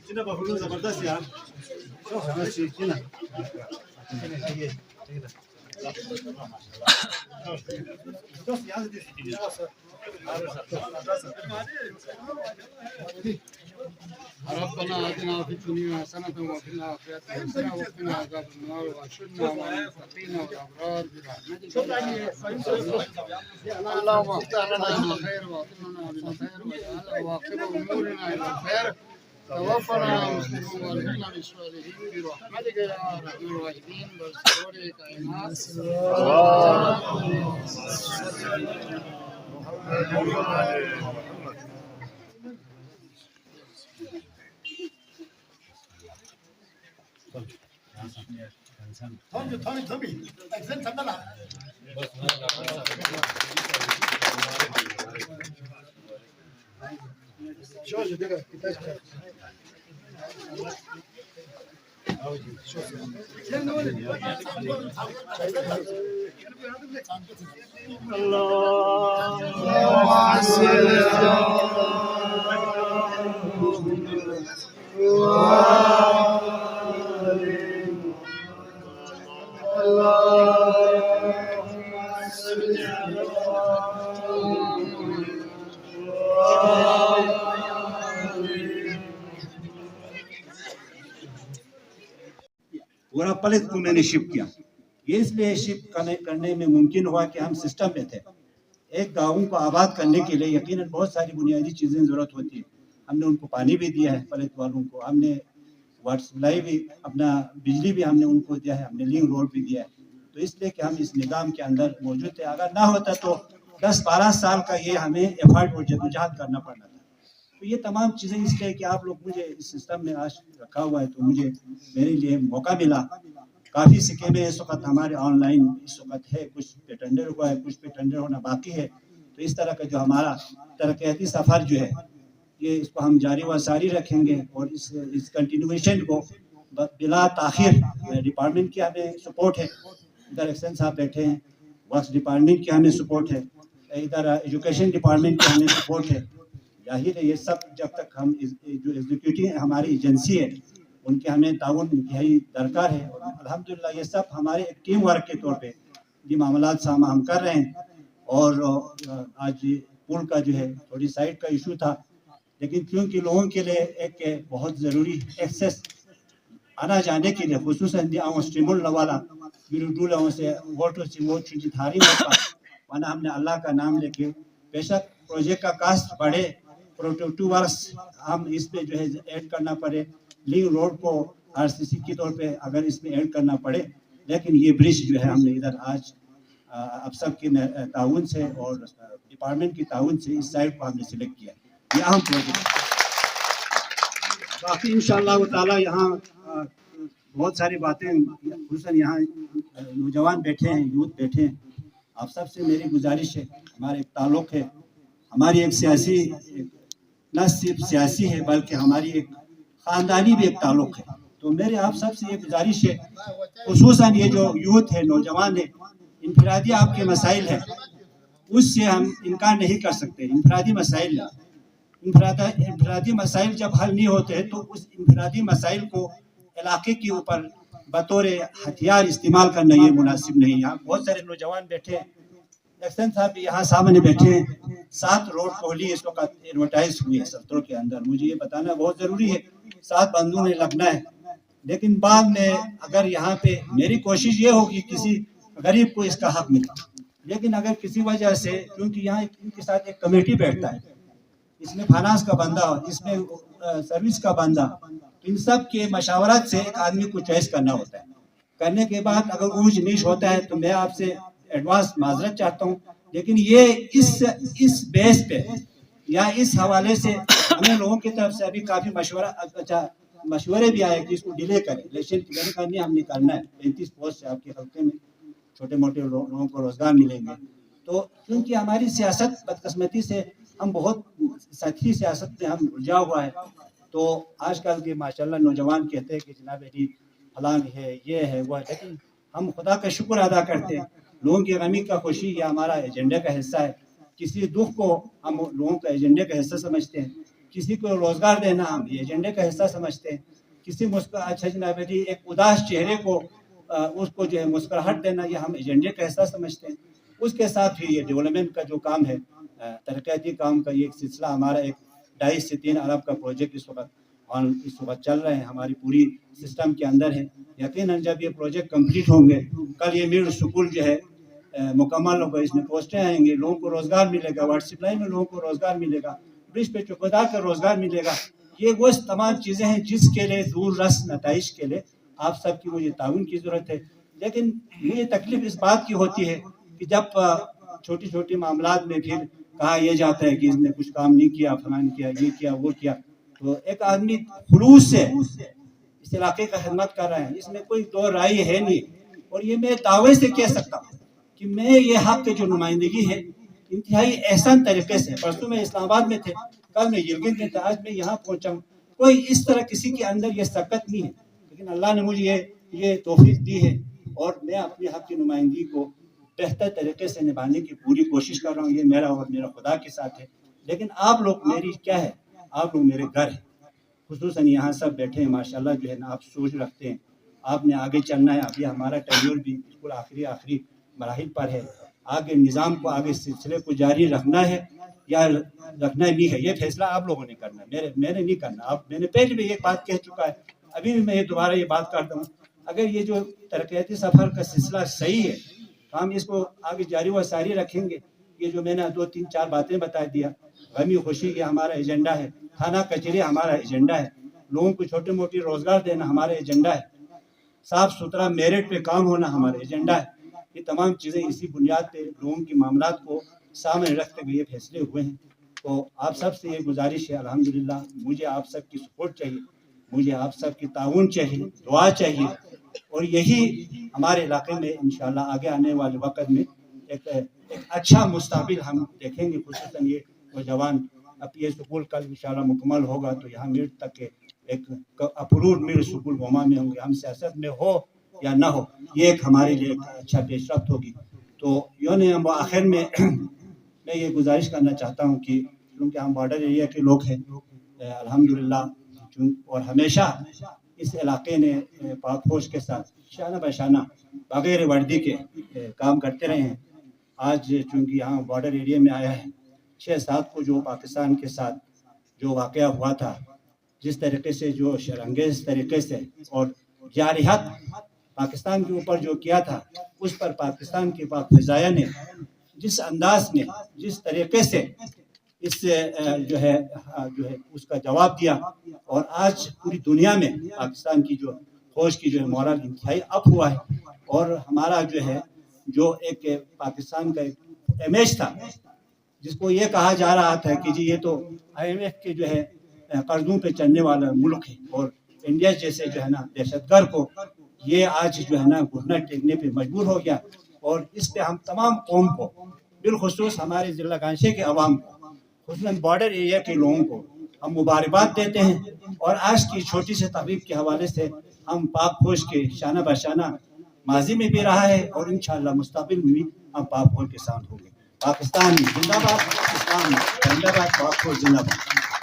جناب بابلو زبردست یار جناب ربنا آتنا في الدنيا حسنة وفي الآخرة حسنة وقنا عذاب النار وأشرنا مع المتقين والأبرار برحمتك اللهم افتح لنا الخير واعطنا بالخير واجعل عواقب أمورنا إلى الخير توفنا مسلمين والحقنا بالصالحين برحمتك يا أرحم الراحمين بسرور الكائنات पूरा पलित को मैंने शिप किया। ये इसलिए शिप करने में मुमकिन हुआ कि हम सिस्टम में थे। एक गाँव को आबाद करने के लिए यकीनन बहुत सारी बुनियादी चीज़ें ज़रूरत होती है। हमने उनको पानी भी दिया है, पलित वालों को हमने वाटर सप्लाई भी, अपना बिजली भी हमने उनको दिया है, हमने लिंक रोड भी दिया है। तो इसलिए कि हम इस निज़ाम के अंदर मौजूद थे। अगर ना होता तो 10-12 साल का ये हमें एफर्ट और जद्दोजहद करना पड़ना था। तो ये तमाम चीज़ें इसलिए कि आप लोग मुझे इस सिस्टम में आज रखा हुआ है, तो मुझे मेरे लिए मौका मिला। काफ़ी सिक्के में इस वक्त हमारे ऑनलाइन इस वक्त है, कुछ पे टेंडर हुआ है, कुछ पे टेंडर होना बाकी है। तो इस तरह का जो हमारा तरक्याती सफ़र जो है, ये इसको हम जारी व सारी रखेंगे और इस कंटिन्यूएशन को बिला ताखिर डिपार्टमेंट की हमें सपोर्ट है। इधर एक्शन साहब बैठे हैं, वर्क्स डिपार्टमेंट की हमें सपोर्ट है, इधर एजुकेशन डिपार्टमेंट की हमें सपोर्ट है। जाहिर है ये सब जब तक हम जो एग्जीक्यूटिव हमारी एजेंसी है उनके हमें ताउन इंतहाई दरकार है। और अल्हम्दुलिल्लाह ये सब हमारे एक टीम वर्क के तौर पे ये मामलात सामा हम कर रहे हैं। और आज पुल का जो है थोड़ी साइड का इशू था, लेकिन क्योंकि लोगों के लिए एक बहुत ज़रूरी एक्सेस आना जाने के लिए खुसूसन स्ट्रीमुल नवाला बिरुडूलों से वोटो से वो चुनी थारी होता, वरना हमने अल्लाह का नाम लेके बेशक प्रोजेक्ट का कास्ट बढ़े, प्रोटेक्टिव वर्क्स हम इसमें जो है ऐड करना पड़े, लिंक रोड को आरसीसी के तौर पे अगर इसमें ऐड करना पड़े, लेकिन ये ब्रिज जो है हमने इधर आज अब सब के ताउन से और डिपार्टमेंट की ताउन से इस साइड को हमने सिलेक्ट किया। ये अहम प्रोजेक्ट। बाकी इंशाअल्लाह ताला यहाँ बहुत सारी बातें, खुसूसन यहाँ नौजवान बैठे हैं, यूथ बैठे हैं, आप सबसे मेरी गुजारिश है, हमारे एक ताल्लुक़ है, हमारी एक सियासी, न सिर्फ सियासी है बल्कि हमारी एक ख़ानदानी भी एक ताल्लुक़ है। तो मेरे आप सबसे ये गुजारिश है, खुसूसन ये जो यूथ है, नौजवान है, इनफरादी आपके मसाइल हैं, उससे हम इनकार नहीं कर सकते। इनफरादी मसाइल है, इनफरादी मसाइल जब हल नहीं होते हैं तो उस इनफरादी मसाइल को इलाके के ऊपर बतौर हथियार इस्तेमाल करना ये मुनासिब नहीं है। यहाँ बहुत सारे नौजवान बैठे हैं, एक्शन साहब भी यहाँ सामने बैठे हैं, 7 रोड कोहली इस वक्त एडवर्टाइज हुई है सत्रों के अंदर। मुझे ये बताना बहुत ज़रूरी है, 7 बंदों ने लगना है, लेकिन बाद में अगर यहाँ पे मेरी कोशिश ये होगी किसी गरीब को इसका हक मिले। लेकिन अगर किसी वजह से, क्योंकि यहाँ इनके साथ एक कमेटी बैठता है, इसमें फाइनेंस का बंदा, इसमें सर्विस का बंदा, इन सब के मशावरत से एक आदमी को चॉइस करना होता है। करने के बाद अगर ऊंच नीच होता है तो मैं आपसे एडवांस माजरत चाहता हूँ, लेकिन ये इस बेस पे या इस हवाले से हमें लोगों की तरफ से अभी काफ़ी मशवरे भी आए कि इसको डिले करें। इलेक्शन डिले करनी हमने करना है, 35 पोस्ट से आपके हल्के में छोटे मोटे लोगों को रोज़गार मिलेंगे। तो क्योंकि हमारी सियासत बदकिस्मती से हम बहुत सतही सियासत में हम उलझा हुआ है, तो आजकल के माशाल्लाह नौजवान कहते हैं कि जनाब मेरी फलां है, ये है, वो है, लेकिन हम खुदा का शुक्र अदा करते हैं, लोगों की गमी का खुशी ये हमारा एजेंडे का हिस्सा है। किसी दुख को हम लोगों का एजेंडे का हिस्सा समझते हैं, किसी को रोजगार देना हम ये एजेंडे का हिस्सा समझते हैं, किसी अच्छा जनाब जी एक उदास चेहरे को उसको जो है मुस्कुराहट देना ये हम एजेंडे का हिस्सा समझते हैं। उसके साथ ही ये डेवलपमेंट का जो काम है, तरक्याती काम का ये सिलसिला हमारा एक 2.5 से 3 अरब का प्रोजेक्ट इस वक्त चल रहे हैं, हमारी पूरी सिस्टम के अंदर है। यकीनन जब ये प्रोजेक्ट कंप्लीट होंगे, कल ये मिडिल स्कूल जो है मुकम्मल होगा, इसमें पोस्टें आएंगी, लोगों को रोज़गार मिलेगा, वाटर सप्लाई में लोगों को रोज़गार मिलेगा, ब्रिज पे चौकीदार का रोज़गार मिलेगा। ये वो तमाम चीज़ें हैं जिसके लिए दूर रस नताइज के लिए आप सबकी मुझे ताउन की ज़रूरत है। लेकिन मुझे तकलीफ इस बात की होती है कि जब छोटी छोटी मामलात में फिर कहा यह जाता है कि इसने कुछ काम नहीं किया, फलान किया, ये किया, वो किया, तो एक आदमी खुलूस से इस इलाके का खिदमत कर रहा है, इसमें कोई दो राय है नहीं। और ये मैं दावे से कह सकता हूँ कि मैं ये हक की जो नुमाइंदगी है इंतहाई एहसान तरीके से, परसों में इस्लामाबाद में थे, कल मैं यिलगित में था, आज मैं यहाँ पहुँचा हूँ, कोई इस तरह किसी के अंदर ये सकत नहीं है, लेकिन अल्लाह ने मुझे ये तौफीक दी है और मैं अपने हक की नुमाइंदगी को बेहतर तरीके से निभाने की पूरी कोशिश कर रहा हूँ। ये मेरा और मेरा खुदा के साथ है। लेकिन आप लोग मेरी क्या है, आप लोग मेरे घर हैं, खुसूसन यहाँ सब बैठे हैं माशाल्लाह, जो है ना आप सोच रखते हैं, आपने आगे चलना है। अभी हमारा टेन्योर भी बिल्कुल आखिरी मराहिल पर है, आगे निज़ाम को, आगे सिलसिले को जारी रखना है या रखना नहीं है, ये फैसला आप लोगों ने करना है, मैंने नहीं करना। मैंने पहले भी ये बात कह चुका है, अभी भी मैं दोबारा ये बात करता हूँ, अगर ये जो तरक्याती सफ़र का सिलसिला सही है तो हम इसको आगे जारी व सारी रखेंगे। ये जो मैंने 2-3-4 बातें बता दिया, गमी खुशी ये हमारा एजेंडा है, थाना कचहरी हमारा एजेंडा है, लोगों को छोटे मोटी रोज़गार देना हमारा एजेंडा है, साफ़ सुथरा मेरिट पे काम होना हमारा एजेंडा है। ये तमाम चीज़ें इसी बुनियाद पे लोगों की मामलात को सामने रखते हुए ये फैसले हुए हैं। तो आप सब से ये गुजारिश है, अल्हम्दुलिल्लाह मुझे आप सब की सपोर्ट चाहिए, मुझे आप सब की ताउन चाहिए, दुआ चाहिए, और यही हमारे इलाके में इंशाल्लाह आगे आने वाले वक्त में एक अच्छा मुस्तकबिल हम देखेंगे। खुसूसन ये नौजवान, अब ये स्कूल कल इंशाल्लाह मुकम्मल होगा तो यहाँ मिड तक के एक अप्रूव मिड स्कूल वमा में होंगे, हम सियासत में हो या ना हो, ये एक हमारे लिए एक अच्छा पेशरफ्त होगी। तो यूँ ने हम आखिर में मैं ये गुजारिश करना चाहता हूँ कि क्योंकि हम बॉर्डर एरिया के लोग हैं अल्हम्दुलिल्लाह, और हमेशा इस इलाके ने पाक फौज के साथ शाना बशाना बगैर वर्दी के काम करते रहे हैं। आज चूँकि यहाँ बॉर्डर एरिया में आया है, 6-7 को जो पाकिस्तान के साथ जो वाक़या हुआ था, जिस तरीके से जो शरंगेज़ तरीके से और जारिहत पाकिस्तान के ऊपर जो किया था, उस पर पाकिस्तान के पाक फ़िज़ाया ने जिस अंदाज में, जिस तरीके से इस जो है उसका जवाब दिया, और आज पूरी दुनिया में पाकिस्तान की जो फौज की जो है मोरल इंतहाई अप हुआ है। और हमारा जो है जो एक पाकिस्तान का एक इमेज था, जिसको ये कहा जा रहा था कि जी ये तो IMF के जो है कर्जों पे चलने वाला मुल्क है, और इंडिया जैसे जो है ना दहशतगर्द को ये आज जो है ना घुटना टेकने पे मजबूर हो गया। और इस पे हम तमाम कौम को, बिलखुसूस हमारे ज़िला गांशी के अवाम को, खुसूसन बॉर्डर एरिया के लोगों को हम मुबारकबाद देते हैं। और आज की छोटी सी तकरीब के हवाले से हम पाक फौज के शाना बशाना माजी में भी रहा है और इंशाअल्लाह मुस्तकबिल में भी हम पाक फौज के साथ होंगे। पाकिस्तान जिंदाबाद, इस्लाम जिंदाबाद, पाक फौज जिंदाबाद।